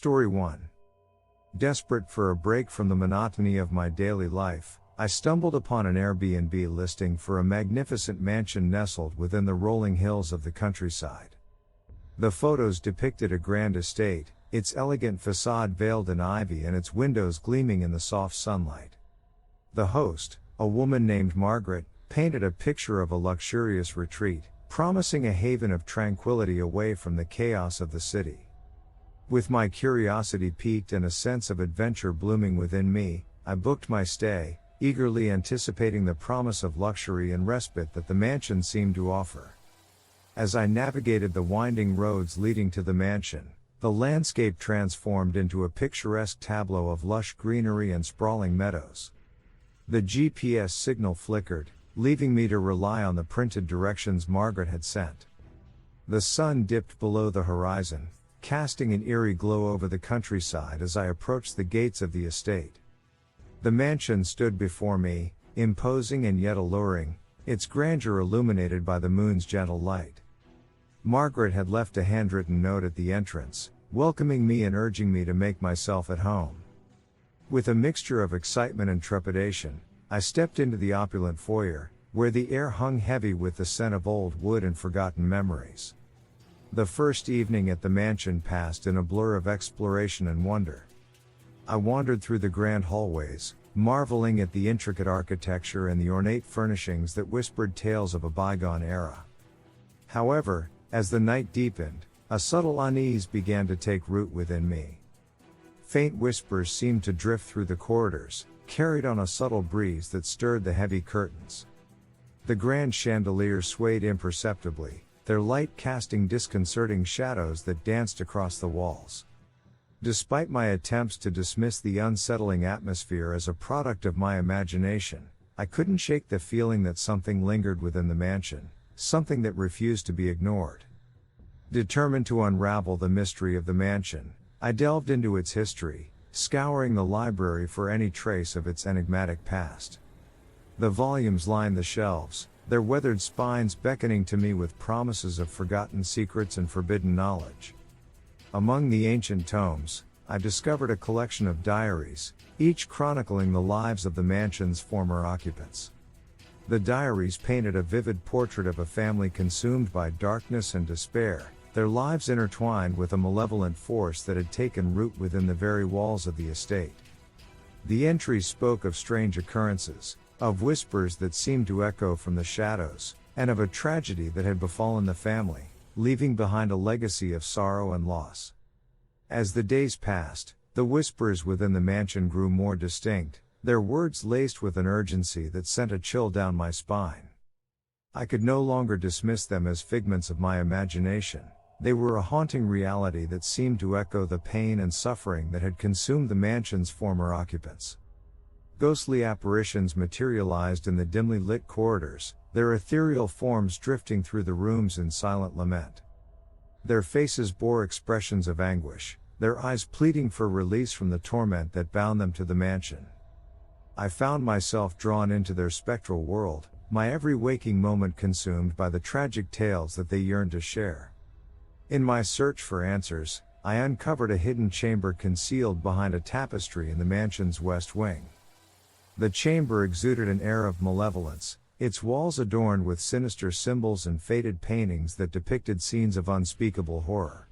Story 1. Desperate for a break from the monotony of my daily life, I stumbled upon an Airbnb listing for a magnificent mansion nestled within the rolling hills of the countryside. The photos depicted a grand estate, its elegant facade veiled in ivy and its windows gleaming in the soft sunlight. The host, a woman named Margaret, painted a picture of a luxurious retreat, promising a haven of tranquility away from the chaos of the city. With my curiosity piqued and a sense of adventure blooming within me, I booked my stay, eagerly anticipating the promise of luxury and respite that the mansion seemed to offer. As I navigated the winding roads leading to the mansion, the landscape transformed into a picturesque tableau of lush greenery and sprawling meadows. The GPS signal flickered, leaving me to rely on the printed directions Margaret had sent. The sun dipped below the horizon, casting an eerie glow over the countryside as I approached the gates of the estate. The mansion stood before me, imposing and yet alluring, its grandeur illuminated by the moon's gentle light. Margaret had left a handwritten note at the entrance, welcoming me and urging me to make myself at home. With a mixture of excitement and trepidation, I stepped into the opulent foyer, where the air hung heavy with the scent of old wood and forgotten memories. The first evening at the mansion passed in a blur of exploration and wonder. I wandered through the grand hallways, marveling at the intricate architecture and the ornate furnishings that whispered tales of a bygone era. However, as the night deepened, a subtle unease began to take root within me. Faint whispers seemed to drift through the corridors, carried on a subtle breeze that stirred the heavy curtains. The grand chandeliers swayed imperceptibly, their light casting disconcerting shadows that danced across the walls. Despite my attempts to dismiss the unsettling atmosphere as a product of my imagination, I couldn't shake the feeling that something lingered within the mansion, something that refused to be ignored. Determined to unravel the mystery of the mansion, I delved into its history, scouring the library for any trace of its enigmatic past. The volumes lined the shelves, their weathered spines beckoning to me with promises of forgotten secrets and forbidden knowledge. Among the ancient tomes, I discovered a collection of diaries, each chronicling the lives of the mansion's former occupants. The diaries painted a vivid portrait of a family consumed by darkness and despair, their lives intertwined with a malevolent force that had taken root within the very walls of the estate. The entries spoke of strange occurrences, of whispers that seemed to echo from the shadows, and of a tragedy that had befallen the family, leaving behind a legacy of sorrow and loss. As the days passed, the whispers within the mansion grew more distinct, their words laced with an urgency that sent a chill down my spine. I could no longer dismiss them as figments of my imagination. They were a haunting reality that seemed to echo the pain and suffering that had consumed the mansion's former occupants. Ghostly apparitions materialized in the dimly lit corridors, their ethereal forms drifting through the rooms in silent lament. Their faces bore expressions of anguish, their eyes pleading for release from the torment that bound them to the mansion. I found myself drawn into their spectral world, my every waking moment consumed by the tragic tales that they yearned to share. In my search for answers, I uncovered a hidden chamber concealed behind a tapestry in the mansion's west wing. The chamber exuded an air of malevolence, its walls adorned with sinister symbols and faded paintings that depicted scenes of unspeakable horror.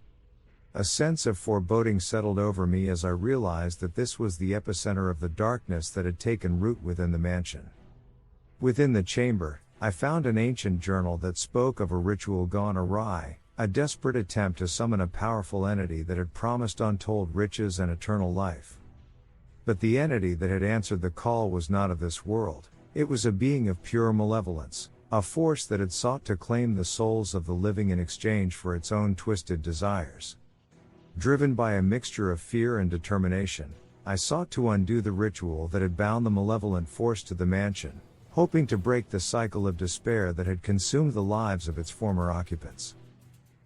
A sense of foreboding settled over me as I realized that this was the epicenter of the darkness that had taken root within the mansion. Within the chamber, I found an ancient journal that spoke of a ritual gone awry, a desperate attempt to summon a powerful entity that had promised untold riches and eternal life. But the entity that had answered the call was not of this world, it was a being of pure malevolence, a force that had sought to claim the souls of the living in exchange for its own twisted desires. Driven by a mixture of fear and determination, I sought to undo the ritual that had bound the malevolent force to the mansion, hoping to break the cycle of despair that had consumed the lives of its former occupants.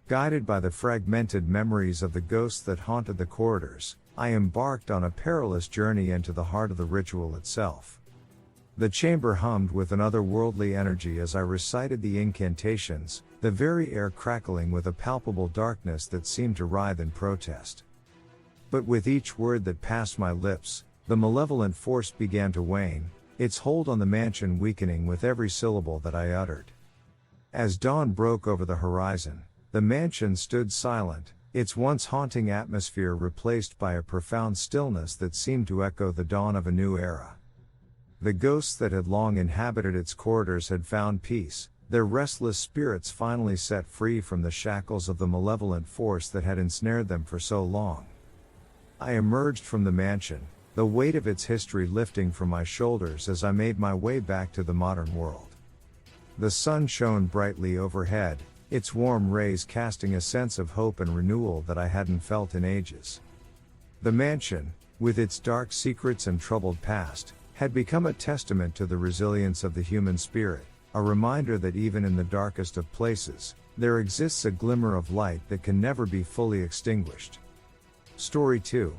Guided by the fragmented memories of the ghosts that haunted the corridors, I embarked on a perilous journey into the heart of the ritual itself. The chamber hummed with an otherworldly energy as I recited the incantations, the very air crackling with a palpable darkness that seemed to writhe in protest. But with each word that passed my lips, the malevolent force began to wane, its hold on the mansion weakening with every syllable that I uttered. As dawn broke over the horizon, the mansion stood silent, its once haunting atmosphere replaced by a profound stillness that seemed to echo the dawn of a new era. The ghosts that had long inhabited its corridors had found peace, their restless spirits finally set free from the shackles of the malevolent force that had ensnared them for so long. I emerged from the mansion, the weight of its history lifting from my shoulders as I made my way back to the modern world. The sun shone brightly overhead, its warm rays casting a sense of hope and renewal that I hadn't felt in ages. The mansion, with its dark secrets and troubled past, had become a testament to the resilience of the human spirit, a reminder that even in the darkest of places, there exists a glimmer of light that can never be fully extinguished. Story 2.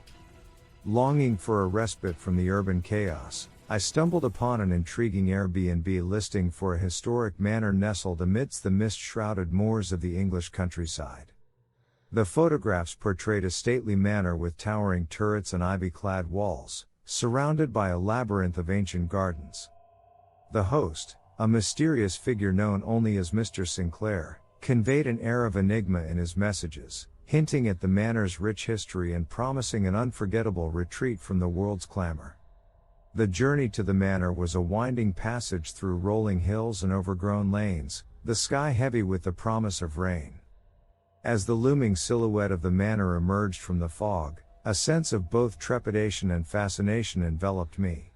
Longing for a respite from the urban chaos, I stumbled upon an intriguing Airbnb listing for a historic manor nestled amidst the mist-shrouded moors of the English countryside. The photographs portrayed a stately manor with towering turrets and ivy-clad walls, surrounded by a labyrinth of ancient gardens. The host, a mysterious figure known only as Mr. Sinclair, conveyed an air of enigma in his messages, hinting at the manor's rich history and promising an unforgettable retreat from the world's clamor. The journey to the manor was a winding passage through rolling hills and overgrown lanes, the sky heavy with the promise of rain. As the looming silhouette of the manor emerged from the fog, a sense of both trepidation and fascination enveloped me.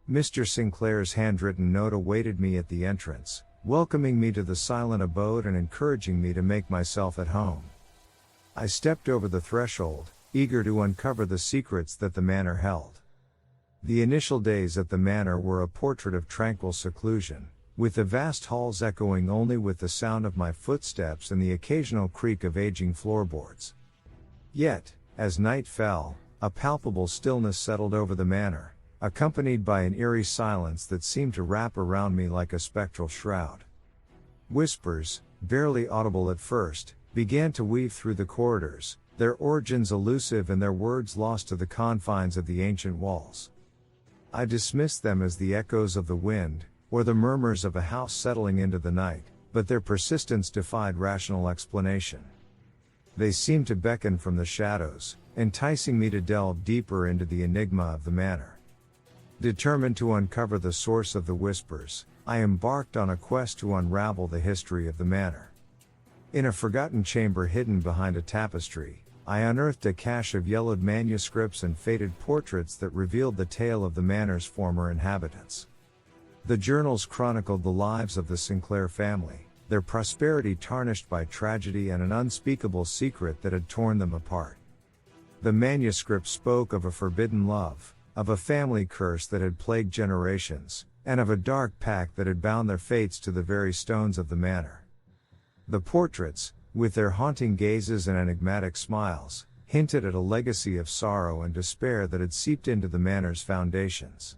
Mr. Sinclair's handwritten note awaited me at the entrance, welcoming me to the silent abode and encouraging me to make myself at home. I stepped over the threshold, eager to uncover the secrets that the manor held. The initial days at the manor were a portrait of tranquil seclusion, with the vast halls echoing only with the sound of my footsteps and the occasional creak of aging floorboards. Yet, as night fell, a palpable stillness settled over the manor, accompanied by an eerie silence that seemed to wrap around me like a spectral shroud. Whispers, barely audible at first, began to weave through the corridors, their origins elusive and their words lost to the confines of the ancient walls. I dismissed them as the echoes of the wind, or the murmurs of a house settling into the night, but their persistence defied rational explanation. They seemed to beckon from the shadows, enticing me to delve deeper into the enigma of the manor. Determined to uncover the source of the whispers, I embarked on a quest to unravel the history of the manor. In a forgotten chamber hidden behind a tapestry, I unearthed a cache of yellowed manuscripts and faded portraits that revealed the tale of the manor's former inhabitants. The journals chronicled the lives of the Sinclair family, their prosperity tarnished by tragedy and an unspeakable secret that had torn them apart. The manuscripts spoke of a forbidden love, of a family curse that had plagued generations, and of a dark pact that had bound their fates to the very stones of the manor. The portraits, with their haunting gazes and enigmatic smiles, hinted at a legacy of sorrow and despair that had seeped into the manor's foundations.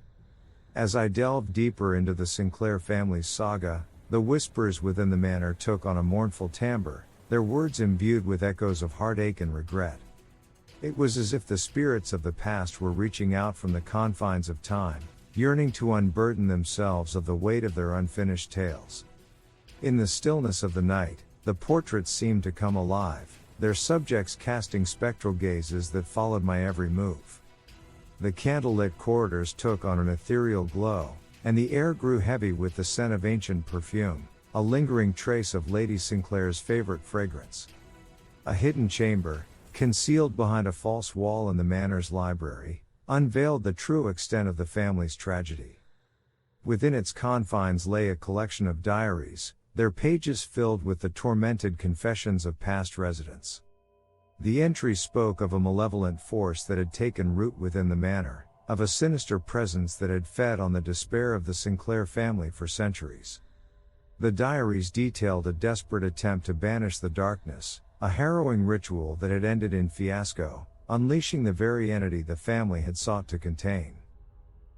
As I delved deeper into the Sinclair family's saga, the whispers within the manor took on a mournful timbre, their words imbued with echoes of heartache and regret. It was as if the spirits of the past were reaching out from the confines of time, yearning to unburden themselves of the weight of their unfinished tales. In the stillness of the night, the portraits seemed to come alive, their subjects casting spectral gazes that followed my every move. The candlelit corridors took on an ethereal glow, and the air grew heavy with the scent of ancient perfume, a lingering trace of Lady Sinclair's favorite fragrance. A hidden chamber, concealed behind a false wall in the manor's library, unveiled the true extent of the family's tragedy. Within its confines lay a collection of diaries, their pages filled with the tormented confessions of past residents. The entry spoke of a malevolent force that had taken root within the manor, of a sinister presence that had fed on the despair of the Sinclair family for centuries. The diaries detailed a desperate attempt to banish the darkness, a harrowing ritual that had ended in fiasco, unleashing the very entity the family had sought to contain.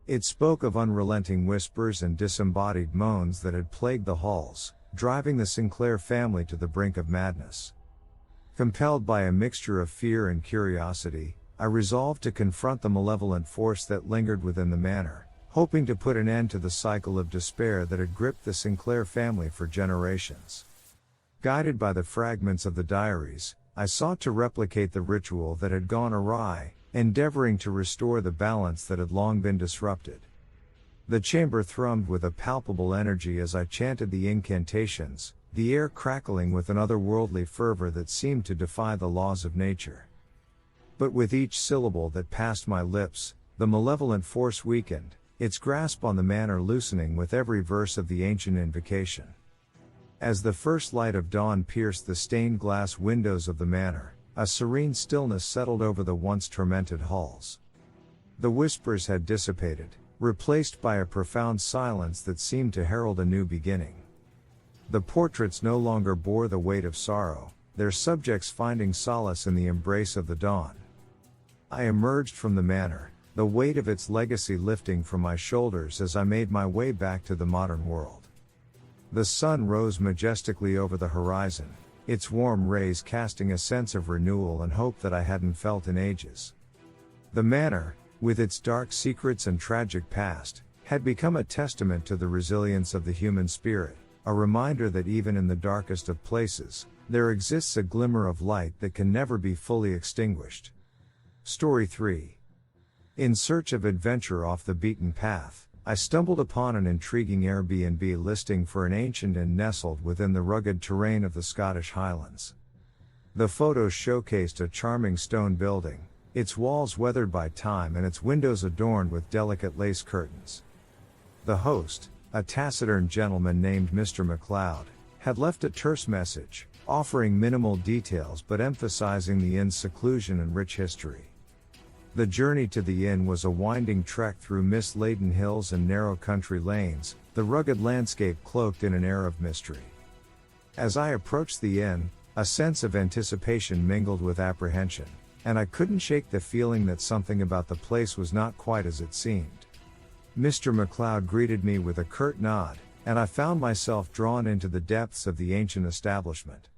It spoke of unrelenting whispers and disembodied moans that had plagued the halls, driving the Sinclair family to the brink of madness. Compelled by a mixture of fear and curiosity, I resolved to confront the malevolent force that lingered within the manor, hoping to put an end to the cycle of despair that had gripped the Sinclair family for generations. Guided by the fragments of the diaries, I sought to replicate the ritual that had gone awry, endeavoring to restore the balance that had long been disrupted. The chamber thrummed with a palpable energy as I chanted the incantations, the air crackling with an otherworldly fervor that seemed to defy the laws of nature. But with each syllable that passed my lips, the malevolent force weakened, its grasp on the manor loosening with every verse of the ancient invocation. As the first light of dawn pierced the stained glass windows of the manor, a serene stillness settled over the once tormented halls. The whispers had dissipated, replaced by a profound silence that seemed to herald a new beginning. The portraits no longer bore the weight of sorrow, their subjects finding solace in the embrace of the dawn. I emerged from the manor, the weight of its legacy lifting from my shoulders as I made my way back to the modern world. The sun rose majestically over the horizon, its warm rays casting a sense of renewal and hope that I hadn't felt in ages. The manor, with its dark secrets and tragic past, had become a testament to the resilience of the human spirit, a reminder that even in the darkest of places, there exists a glimmer of light that can never be fully extinguished. Story 3. In search of adventure off the beaten path, I stumbled upon an intriguing Airbnb listing for an ancient inn nestled within the rugged terrain of the Scottish Highlands. The photos showcased a charming stone building, its walls weathered by time and its windows adorned with delicate lace curtains. The host, a taciturn gentleman named Mr. MacLeod, had left a terse message, offering minimal details but emphasizing the inn's seclusion and rich history. The journey to the inn was a winding trek through mist-laden hills and narrow country lanes, the rugged landscape cloaked in an air of mystery. As I approached the inn, a sense of anticipation mingled with apprehension, and I couldn't shake the feeling that something about the place was not quite as it seemed. Mr. MacLeod greeted me with a curt nod, and I found myself drawn into the depths of the ancient establishment.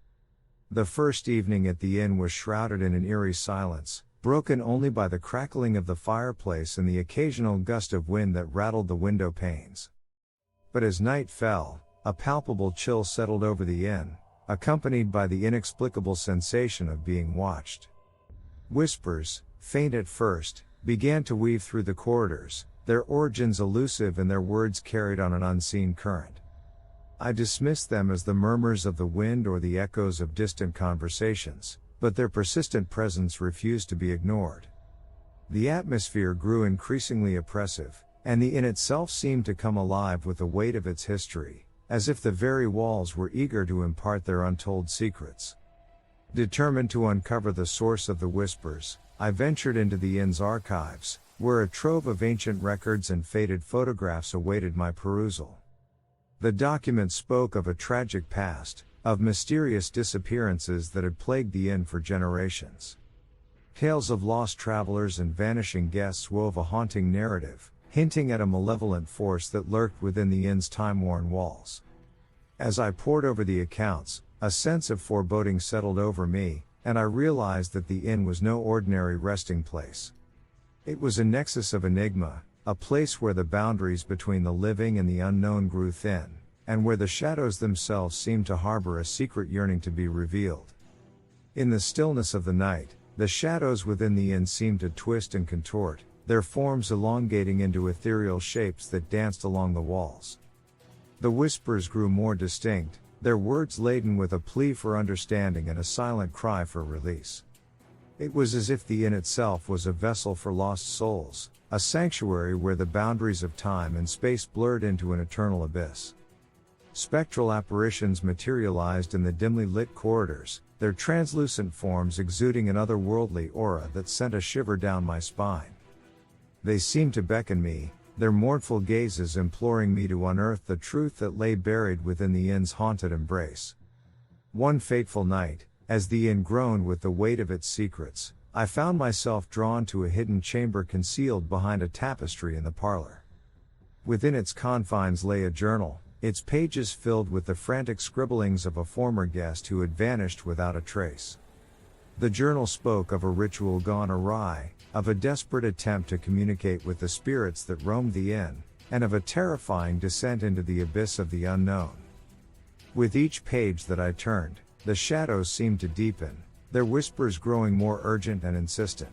The first evening at the inn was shrouded in an eerie silence, broken only by the crackling of the fireplace and the occasional gust of wind that rattled the window panes. But as night fell, a palpable chill settled over the inn, accompanied by the inexplicable sensation of being watched. Whispers, faint at first, began to weave through the corridors, their origins elusive and their words carried on an unseen current. I dismissed them as the murmurs of the wind or the echoes of distant conversations, but their persistent presence refused to be ignored. The atmosphere grew increasingly oppressive, and the inn itself seemed to come alive with the weight of its history, as if the very walls were eager to impart their untold secrets. Determined to uncover the source of the whispers, I ventured into the inn's archives, where a trove of ancient records and faded photographs awaited my perusal. The documents spoke of a tragic past, of mysterious disappearances that had plagued the inn for generations. Tales of lost travelers and vanishing guests wove a haunting narrative, hinting at a malevolent force that lurked within the inn's time-worn walls. As I pored over the accounts, a sense of foreboding settled over me, and I realized that the inn was no ordinary resting place. It was a nexus of enigma, a place where the boundaries between the living and the unknown grew thin, and where the shadows themselves seemed to harbor a secret yearning to be revealed. In the stillness of the night, the shadows within the inn seemed to twist and contort, their forms elongating into ethereal shapes that danced along the walls. The whispers grew more distinct, their words laden with a plea for understanding and a silent cry for release. It was as if the inn itself was a vessel for lost souls, a sanctuary where the boundaries of time and space blurred into an eternal abyss. Spectral apparitions materialized in the dimly lit corridors, their translucent forms exuding an otherworldly aura that sent a shiver down my spine. They seemed to beckon me, their mournful gazes imploring me to unearth the truth that lay buried within the inn's haunted embrace. One fateful night, as the inn groaned with the weight of its secrets, I found myself drawn to a hidden chamber concealed behind a tapestry in the parlor. Within its confines lay a journal, its pages filled with the frantic scribblings of a former guest who had vanished without a trace. The journal spoke of a ritual gone awry, of a desperate attempt to communicate with the spirits that roamed the inn, and of a terrifying descent into the abyss of the unknown. With each page that I turned, the shadows seemed to deepen, their whispers growing more urgent and insistent.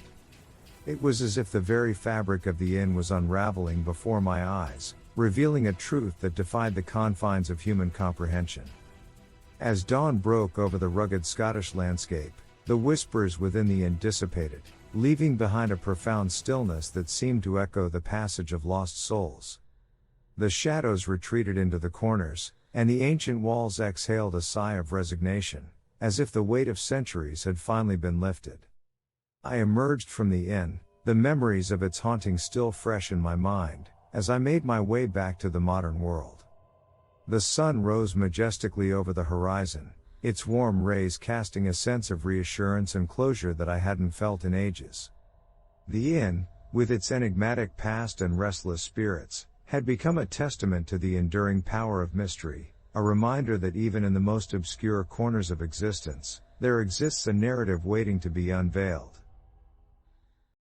It was as if the very fabric of the inn was unraveling before my eyes, revealing a truth that defied the confines of human comprehension. As dawn broke over the rugged Scottish landscape, the whispers within the inn dissipated, leaving behind a profound stillness that seemed to echo the passage of lost souls. The shadows retreated into the corners, and the ancient walls exhaled a sigh of resignation, as if the weight of centuries had finally been lifted. I emerged from the inn, the memories of its haunting still fresh in my mind, as I made my way back to the modern world. The sun rose majestically over the horizon, its warm rays casting a sense of reassurance and closure that I hadn't felt in ages. The inn, with its enigmatic past and restless spirits, had become a testament to the enduring power of mystery, a reminder that even in the most obscure corners of existence, there exists a narrative waiting to be unveiled.